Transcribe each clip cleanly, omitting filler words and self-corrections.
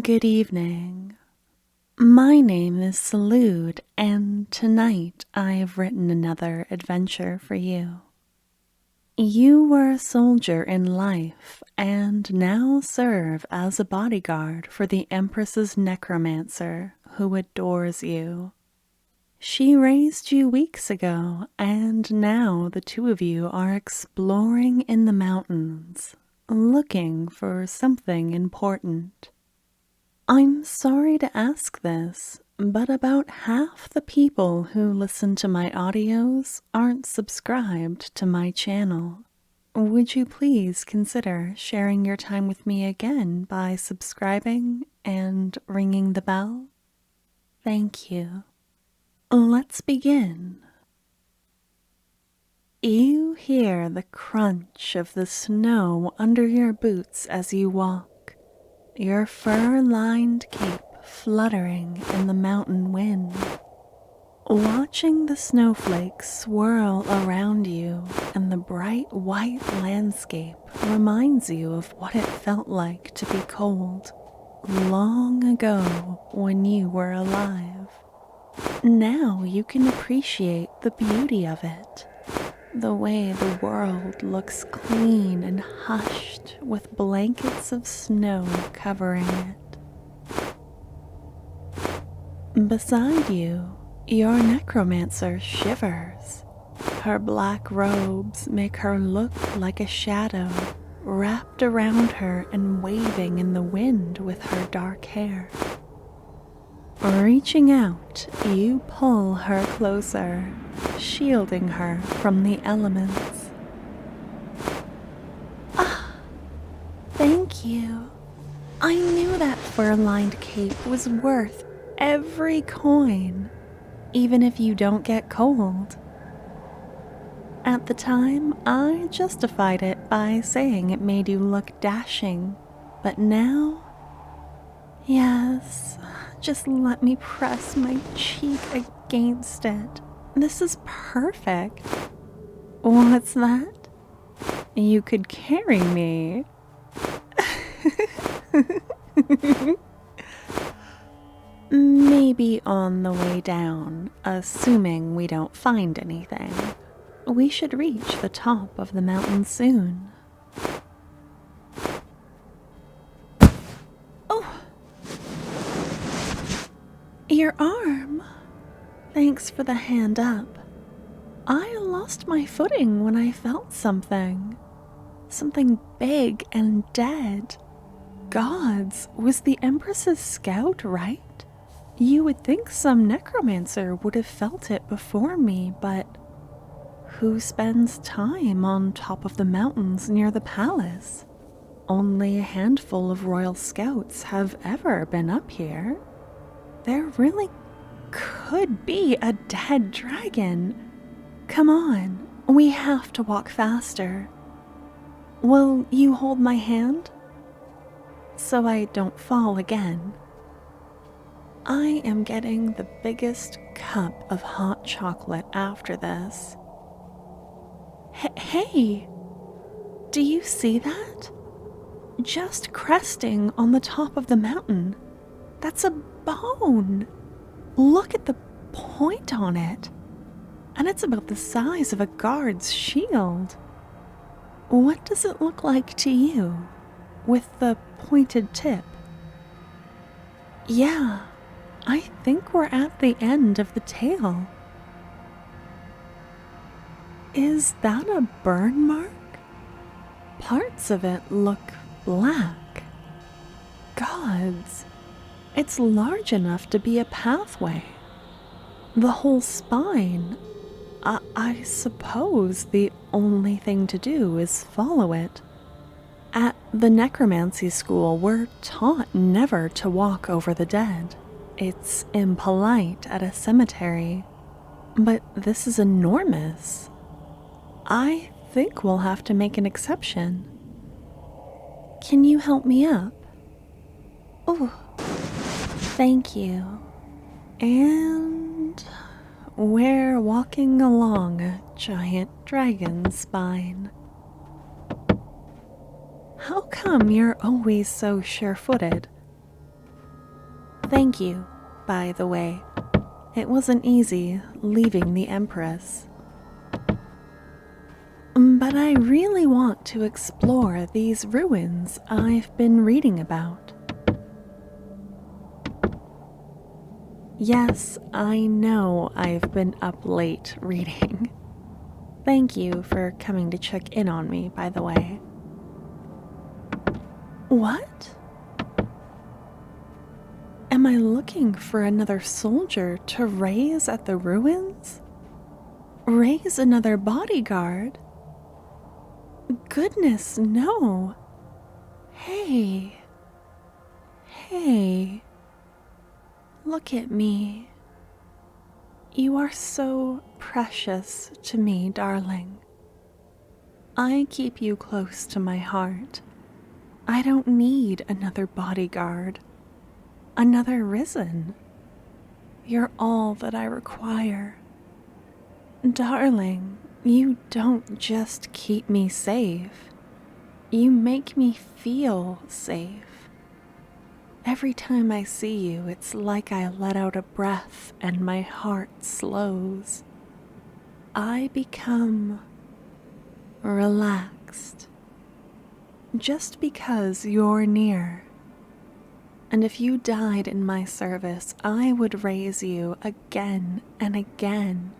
Good evening. My name is Salud, and tonight I have written another adventure for you. You were a soldier in life and now serve as a bodyguard for the Empress's necromancer who adores you. She raised you weeks ago, and now the two of you are exploring in the mountains, looking for something important. I'm sorry to ask this, but about half the people who listen to my audios aren't subscribed to my channel. Would you please consider sharing your time with me again by subscribing and ringing the bell? Thank you. Let's begin. You hear the crunch of the snow under your boots as you walk. Your fur-lined cape fluttering in the mountain wind. Watching the snowflakes swirl around you and the bright white landscape reminds you of what it felt like to be cold long ago when you were alive. Now you can appreciate the beauty of it. The way the world looks clean and hushed with blankets of snow covering it. Beside you, your necromancer shivers. Her black robes make her look like a shadow, wrapped around her and waving in the wind with her dark hair. Reaching out, you pull her closer, shielding her from the elements. Ah, thank you. I knew that fur-lined cape was worth every coin, even if you don't get cold. At the time, I justified it by saying it made you look dashing, but now, yes, just let me press my cheek against it. This is perfect. What's that? You could carry me. Maybe on the way down, assuming we don't find anything. We should reach the top of the mountain soon. Oh! Your arm. Thanks for the hand up. I lost my footing when I felt something. Something big and dead. Gods, was the Empress's scout right? You would think some necromancer would have felt it before me, but who spends time on top of the mountains near the palace? Only a handful of royal scouts have ever been up here. There really could be a dead dragon. Come on, we have to walk faster. Will you hold my hand? So I don't fall again. I am getting the biggest cup of hot chocolate after this. Hey, do you see that? Just cresting on the top of the mountain. That's a bone. Look at the point on it. And it's about the size of a guard's shield. What does it look like to you, with the pointed tip? Yeah, I think we're at the end of the tail. Is that a burn mark? Parts of it look black. Gods, it's large enough to be a pathway. The whole spine. I suppose the only thing to do is follow it. At the necromancy school, we're taught never to walk over the dead. It's impolite at a cemetery. But this is enormous. I think we'll have to make an exception. Can you help me up? Oh, thank you. And we're walking along a giant dragon spine. How come you're always so sure-footed? Thank you, by the way. It wasn't easy leaving the Empress. But I really want to explore these ruins I've been reading about. Yes, I know I've been up late reading. Thank you for coming to check in on me, by the way. What? Am I looking for another soldier to raise at the ruins? Raise another bodyguard? Goodness, no. Hey. Look at me. You are so precious to me, darling. I keep you close to my heart. I don't need another bodyguard, another risen. You're all that I require. Darling, you don't just keep me safe. You make me feel safe. Every time I see you, it's like I let out a breath and my heart slows. I become relaxed. Just because you're near. And if you died in my service, I would raise you again and again,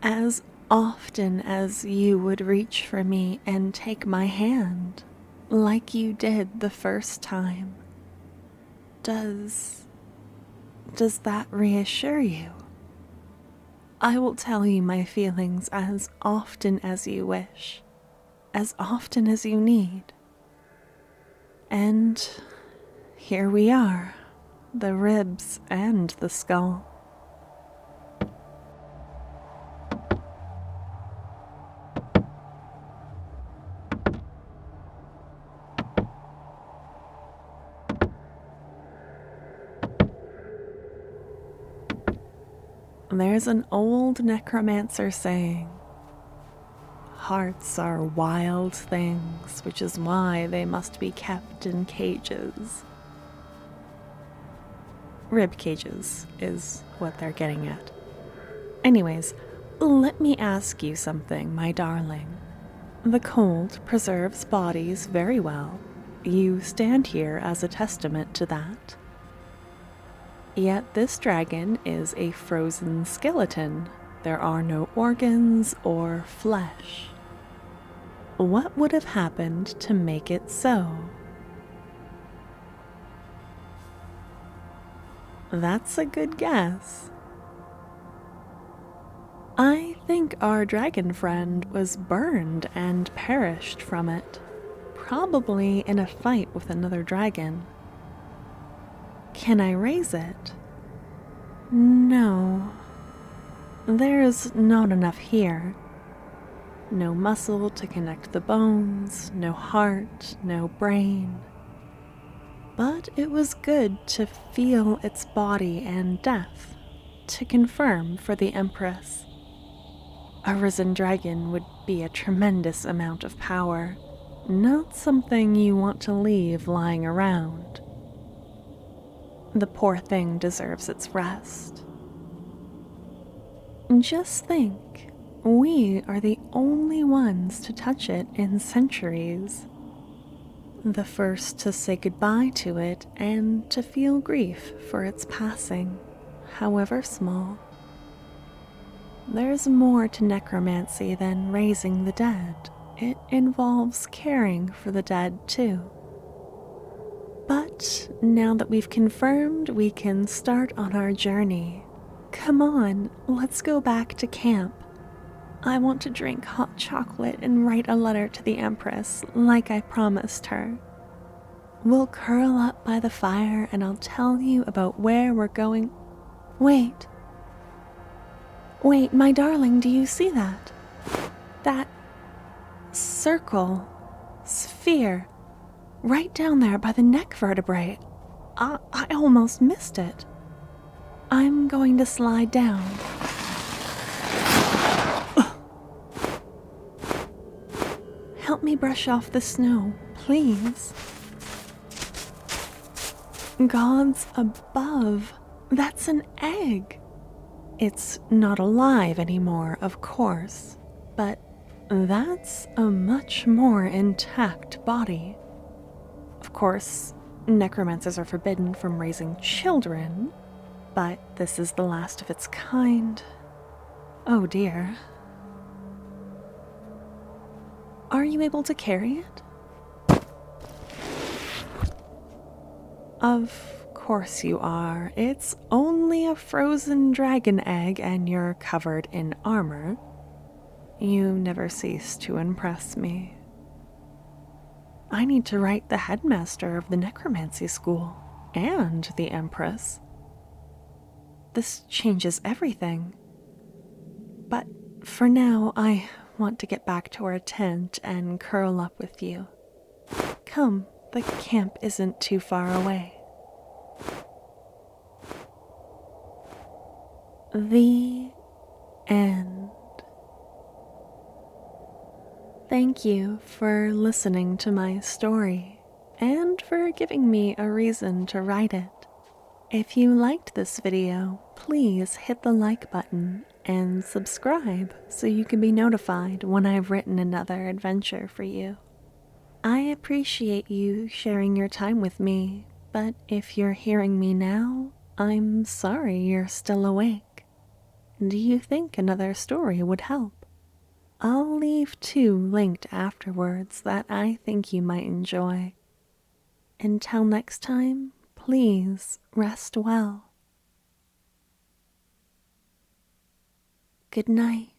as often as you would reach for me and take my hand, like you did the first time. Does that reassure you? I will tell you my feelings as often as you wish, as often as you need. And here we are, the ribs and the skull. There's an old necromancer saying, hearts are wild things, which is why they must be kept in cages. Rib cages is what they're getting at. Anyways, let me ask you something, my darling. The cold preserves bodies very well. You stand here as a testament to that. Yet this dragon is a frozen skeleton. There are no organs or flesh. What would have happened to make it so? That's a good guess. I think our dragon friend was burned and perished from it, probably in a fight with another dragon. Can I raise it? No. There's not enough here. No muscle to connect the bones, no heart, no brain. But it was good to feel its body and death, to confirm for the Empress. A risen dragon would be a tremendous amount of power, not something you want to leave lying around. The poor thing deserves its rest. Just think, we are the only ones to touch it in centuries. The first to say goodbye to it and to feel grief for its passing, however small. There's more to necromancy than raising the dead. It involves caring for the dead too. But now that we've confirmed, we can start on our journey. Come on, let's go back to camp. I want to drink hot chocolate and write a letter to the Empress, like I promised her. We'll curl up by the fire and I'll tell you about where we're going. Wait, my darling, do you see that? That circle, sphere, right down there by the neck vertebrae. I almost missed it. I'm going to slide down. Help me brush off the snow, please. Gods above, that's an egg. It's not alive anymore, of course, but that's a much more intact body. Of course, necromancers are forbidden from raising children, but this is the last of its kind. Oh dear. Are you able to carry it? Of course you are. It's only a frozen dragon egg and you're covered in armor. You never cease to impress me. I need to write the headmaster of the necromancy school and the empress. This changes everything. But for now, I want to get back to our tent and curl up with you. Come, the camp isn't too far away. The end. Thank you for listening to my story and for giving me a reason to write it. If you liked this video, please hit the like button and subscribe so you can be notified when I've written another adventure for you. I appreciate you sharing your time with me, but if you're hearing me now, I'm sorry you're still awake. Do you think another story would help? I'll leave 2 linked afterwards that I think you might enjoy. Until next time, please rest well. Good night.